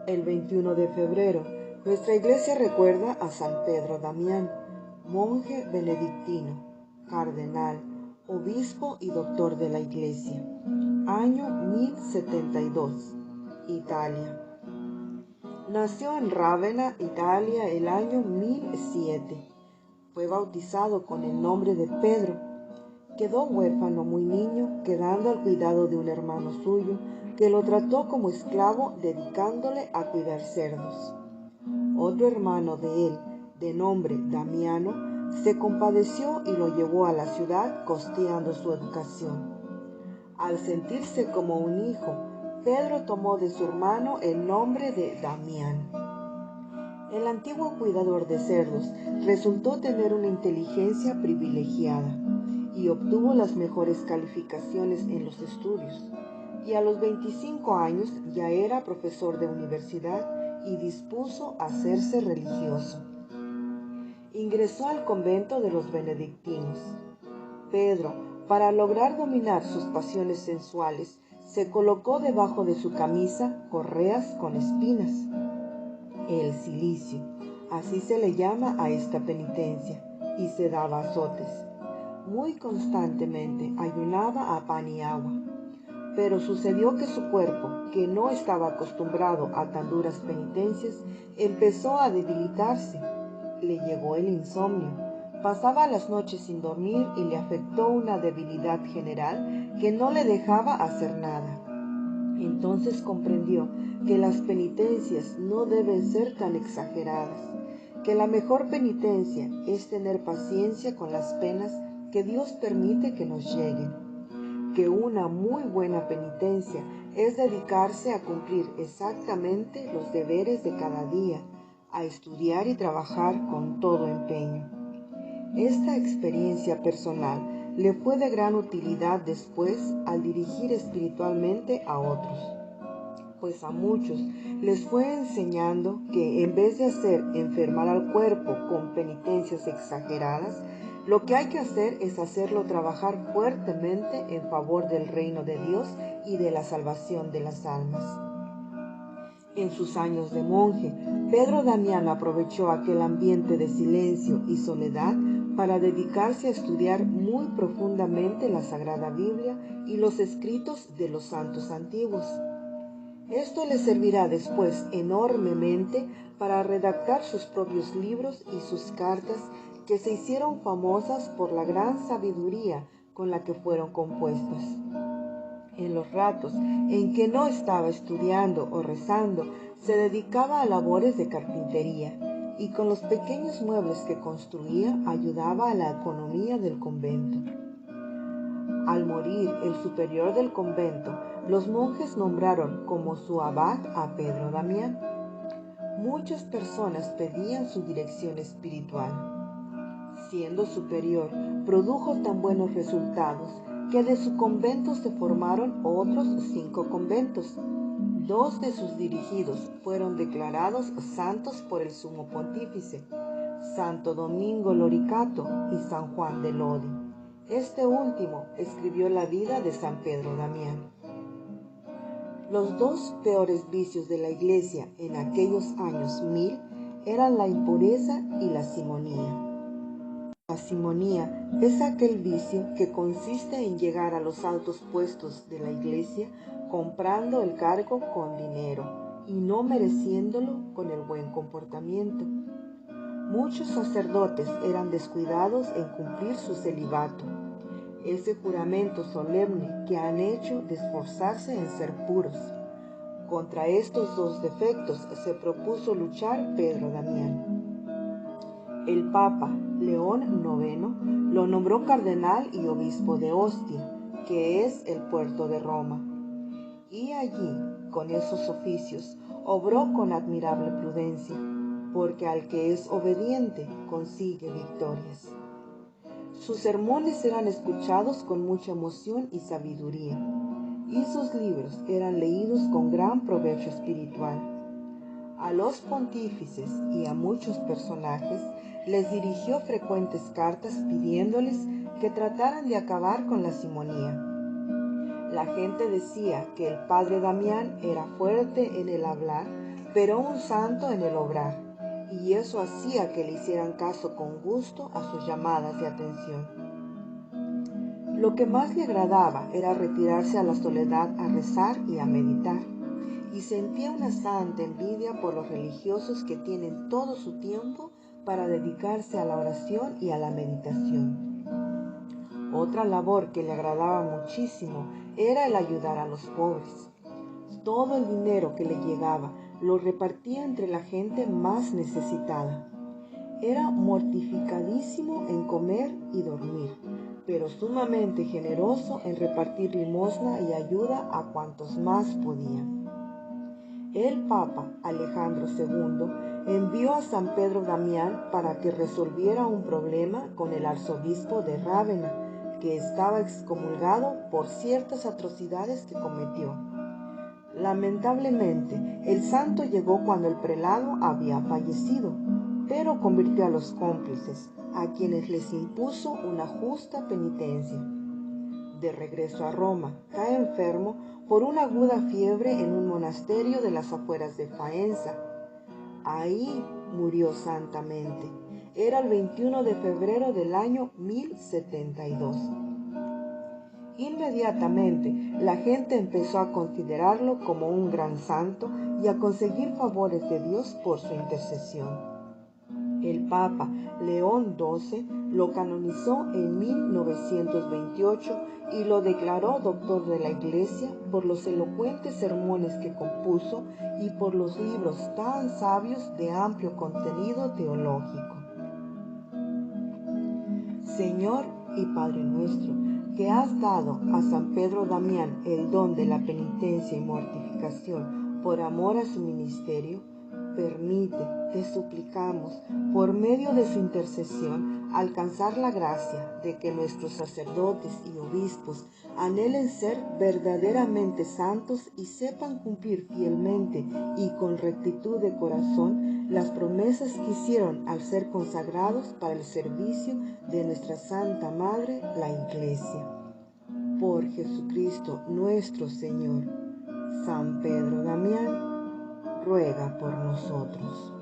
El 21 de febrero, nuestra iglesia recuerda a San Pedro Damián, monje benedictino, cardenal, obispo y doctor de la iglesia. Año 1072, Italia. Nació en Rávena, Italia, el año 1007. Fue bautizado con el nombre de Pedro. Quedó huérfano muy niño, quedando al cuidado de un hermano suyo, que lo trató como esclavo, dedicándole a cuidar cerdos. Otro hermano de él, de nombre Damiano, se compadeció y lo llevó a la ciudad, costeando su educación. Al sentirse como un hijo, Pedro tomó de su hermano el nombre de Damián. El antiguo cuidador de cerdos resultó tener una inteligencia privilegiada y obtuvo las mejores calificaciones en los estudios, y a los 25 años ya era profesor de universidad y dispuso a hacerse religioso. Ingresó al convento de los benedictinos. Pedro, para lograr dominar sus pasiones sensuales, se colocó debajo de su camisa correas con espinas. El cilicio, así se le llama a esta penitencia, y se daba azotes. Muy constantemente ayunaba a pan y agua. Pero sucedió que su cuerpo, que no estaba acostumbrado a tan duras penitencias, empezó a debilitarse. Le llegó el insomnio. Pasaba las noches sin dormir y le afectó una debilidad general que no le dejaba hacer nada. Entonces comprendió que las penitencias no deben ser tan exageradas, que la mejor penitencia es tener paciencia con las penas que Dios permite que nos lleguen, que una muy buena penitencia es dedicarse a cumplir exactamente los deberes de cada día, a estudiar y trabajar con todo empeño. Esta experiencia personal le fue de gran utilidad después al dirigir espiritualmente a otros, pues a muchos les fue enseñando que en vez de hacer enfermar al cuerpo con penitencias exageradas, lo que hay que hacer es hacerlo trabajar fuertemente en favor del reino de Dios y de la salvación de las almas. En sus años de monje, Pedro Damián aprovechó aquel ambiente de silencio y soledad para dedicarse a estudiar muy profundamente la Sagrada Biblia y los escritos de los santos antiguos. Esto le servirá después enormemente para redactar sus propios libros y sus cartas, que se hicieron famosas por la gran sabiduría con la que fueron compuestas. En los ratos en que no estaba estudiando o rezando, se dedicaba a labores de carpintería, y con los pequeños muebles que construía ayudaba a la economía del convento. Al morir el superior del convento, los monjes nombraron como su abad a Pedro Damián. Muchas personas pedían su dirección espiritual. Siendo superior, produjo tan buenos resultados que de su convento se formaron otros 5 conventos. 2 de sus dirigidos fueron declarados santos por el sumo pontífice, Santo Domingo Loricato y San Juan de Lodi. Este último escribió la vida de San Pedro Damián. Los 2 peores vicios de la iglesia en aquellos años 1000 eran la impureza y la simonía. La simonía es aquel vicio que consiste en llegar a los altos puestos de la iglesia comprando el cargo con dinero y no mereciéndolo con el buen comportamiento. Muchos sacerdotes eran descuidados en cumplir su celibato, ese juramento solemne que han hecho de esforzarse en ser puros. Contra estos 2 defectos se propuso luchar Pedro Damián. El Papa León IX lo nombró cardenal y obispo de Ostia, que es el puerto de Roma. Y allí, con esos oficios, obró con admirable prudencia, porque al que es obediente consigue victorias. Sus sermones eran escuchados con mucha emoción y sabiduría, y sus libros eran leídos con gran provecho espiritual. A los pontífices y a muchos personajes les dirigió frecuentes cartas pidiéndoles que trataran de acabar con la simonía. La gente decía que el padre Damián era fuerte en el hablar, pero un santo en el obrar, y eso hacía que le hicieran caso con gusto a sus llamadas de atención. Lo que más le agradaba era retirarse a la soledad a rezar y a meditar, y sentía una santa envidia por los religiosos que tienen todo su tiempo para dedicarse a la oración y a la meditación. Otra labor que le agradaba muchísimo era el ayudar a los pobres. Todo el dinero que le llegaba lo repartía entre la gente más necesitada. Era mortificadísimo en comer y dormir, pero sumamente generoso en repartir limosna y ayuda a cuantos más podían. El Papa Alejandro II envió a San Pedro Damián para que resolviera un problema con el arzobispo de Rávena, que estaba excomulgado por ciertas atrocidades que cometió. Lamentablemente, el santo llegó cuando el prelado había fallecido, pero convirtió a los cómplices, a quienes les impuso una justa penitencia. De regreso a Roma, cae enfermo por una aguda fiebre en un monasterio de las afueras de Faenza. Ahí murió santamente. Era el 21 de febrero del año 1072. Inmediatamente, la gente empezó a considerarlo como un gran santo y a conseguir favores de Dios por su intercesión. El Papa León XII lo canonizó en 1928 y lo declaró doctor de la Iglesia por los elocuentes sermones que compuso y por los libros tan sabios de amplio contenido teológico. Señor y Padre nuestro, que has dado a San Pedro Damián el don de la penitencia y mortificación por amor a su ministerio, permite, te suplicamos, por medio de su intercesión, alcanzar la gracia de que nuestros sacerdotes y obispos anhelen ser verdaderamente santos y sepan cumplir fielmente y con rectitud de corazón las promesas que hicieron al ser consagrados para el servicio de nuestra Santa Madre, la Iglesia. Por Jesucristo nuestro Señor. San Pedro Damián ruega por nosotros.